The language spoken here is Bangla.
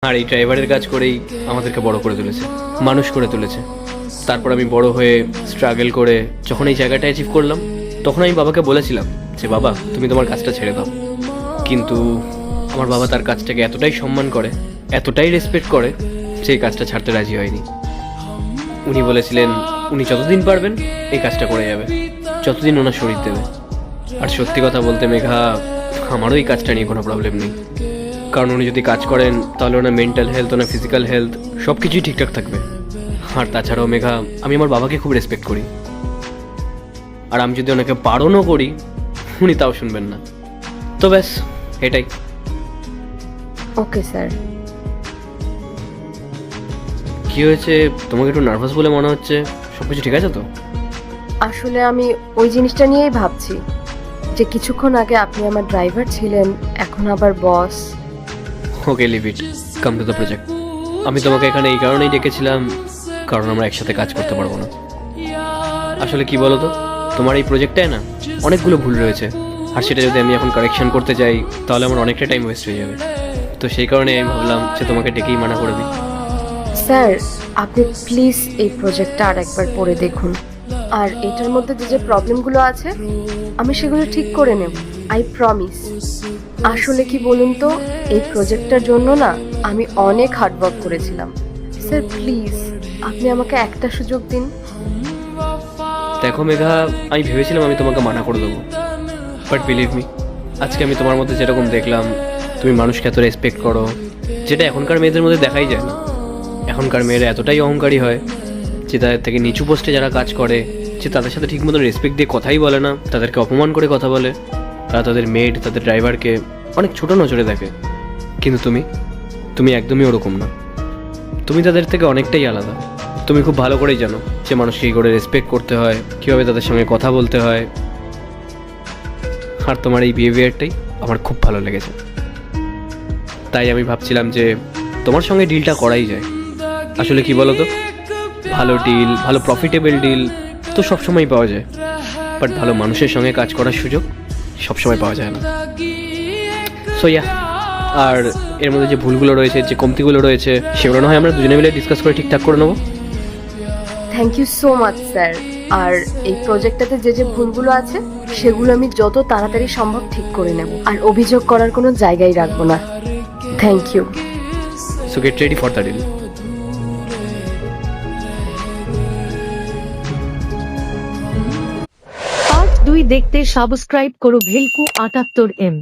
আর এই ড্রাইভারের কাজ করেই আমাদেরকে বড় করে তুলেছে, মানুষ করে তুলেছে। তারপর আমি বড় হয়ে স্ট্রাগল করে যখন এই জায়গাটা অ্যাচিভ করলাম, তখন আমি বাবাকে বলেছিলাম যে বাবা তুমি তোমার কাজটা ছেড়ে দাও। কিন্তু আমার বাবা তার কাজটাকে এতটাই সম্মান করে, এতটাই রেসপেক্ট করে, সেই কাজটা ছাড়তে রাজি হয়নি। উনি বলেছিলেন উনি যতদিন পারবেন এই কাজটা করে যাবে, যতদিন ওনার শরীর দেবে। আর সত্যি কথা বলতে মেঘা, আমারও এই কাজটা নিয়ে কোনো প্রবলেম নেই। কারণ উনি যদি কাজ করেন তাহলে ওনার মেন্টাল হেলথ, ওনার ফিজিক্যাল হেলথ সব কিছুই ঠিকঠাক থাকবে। আর তাছাড়াও মেঘা, আমি আমার বাবাকে খুব রেসপেক্ট করি। আর আমি যদি ওনাকে বারণও করি উনি তাও শুনবেন না। তো ব্যাস এটাই। Okay sir. কি হয়েছে, তোমাকে একটু নার্ভাস বলে মনে হচ্ছে? সব কিছু ঠিক আছে তো? আসলে আমি ওই জিনিসটা নিয়েই ভাবছি যে কিছুক্ষণ আগে আপনি আমার ড্রাইভার ছিলেন, এখন আবার boss. Okay, leave it, come to the project. আমি তোমাকে এখানে এই কারণেই ডেকেছিলাম কারণ আমরা একসাথে কাজ করতে পারবো না। আসলে কি বলো তো, তোমার এই প্রজেক্টটায় না অনেকগুলো ভুল রয়েছে, আর সেটা যদি আমি এখন কারেকশন করতে যাই তাহলে আমার অনেকটা টাইম ওয়েস্ট হয়ে যাবে। তো সেই কারণে আমি ভাবলাম যে তোমাকে ডেকেই মানা করে দিই। স্যার, আপনি প্লিজ এই প্রজেক্টটা আর একবার পড়ে দেখুন। আর এটার মধ্যে যে যে প্রবলেমগুলো আছে আমি সেগুলো ঠিক করে নেব, আই প্রমিস। আসলে কি বলুন তো, এই প্রজেক্টটার জন্য না আমি অনেক হার্ডওয়ার্ক করেছিলাম। স্যার প্লিজ আপনি আমাকে একটা সুযোগ দিন। দেখো মেঘা, আমি ভেবেছিলাম আমি তোমাকে মানা করে দেবো, বাট বিলিভ মি, আজকে আমি তোমার মধ্যে যেরকম দেখলাম, তুমি মানুষকে এত রেসপেক্ট করো, যেটা এখনকার মেয়েদের মধ্যে দেখাই যায় না। এখনকার মেয়েরা এতটাই অহংকারী হয় যে তাদের থেকে নিচু পোস্টে যারা কাজ করে, যে তাদের সাথে ঠিক মতো রেসপেক্ট দিয়ে কথাই বলে না, তাদেরকে অপমান করে কথা বলে, তারা তাদের মেড, তাদের ড্রাইভারকে অনেক ছোট নজরে দেখে। কিন্তু তুমি একদমই ওরকম না। তুমি তাদের থেকে অনেকটাই আলাদা। তুমি খুব ভালো করেই জানো যে মানুষকে কী করে রেসপেক্ট করতে হয়, কীভাবে তাদের সঙ্গে কথা বলতে হয়। আর তোমার এই বিহেভিয়ারটাই আমার খুব ভালো লেগেছে। তাই আমি ভাবছিলাম যে তোমার সঙ্গে ডিলটা করাই যায়। আসলে কি বলো তো, ভালো ডিল, ভালো প্রফিটেবল ডিল তো সবসময় পাওয়া যায়, বাট ভালো মানুষের সঙ্গে কাজ করার সুযোগ সবসময় পাওয়া যায় না। সো ইয়া, আর এর মধ্যে যে ভুলগুলো রয়েছে, যে কমতিগুলো রয়েছে, সেগুলো না হয় আমরা দুজনে মিলে ডিসকাস করে ঠিকঠাক করে নেবো। Thank you so much sir. আর এই প্রজেক্টটাতে যে যে ভুলগুলো আছে সেগুলো আমি যত তাড়াতাড়ি সম্ভব ঠিক করে নেব, আর অভিযোগ করার কোনো জায়গায় রাখবো না। Thank you. So get ready for the deal. Part 2 দেখতে সাবস্ক্রাইব করো ভেলকু 78M।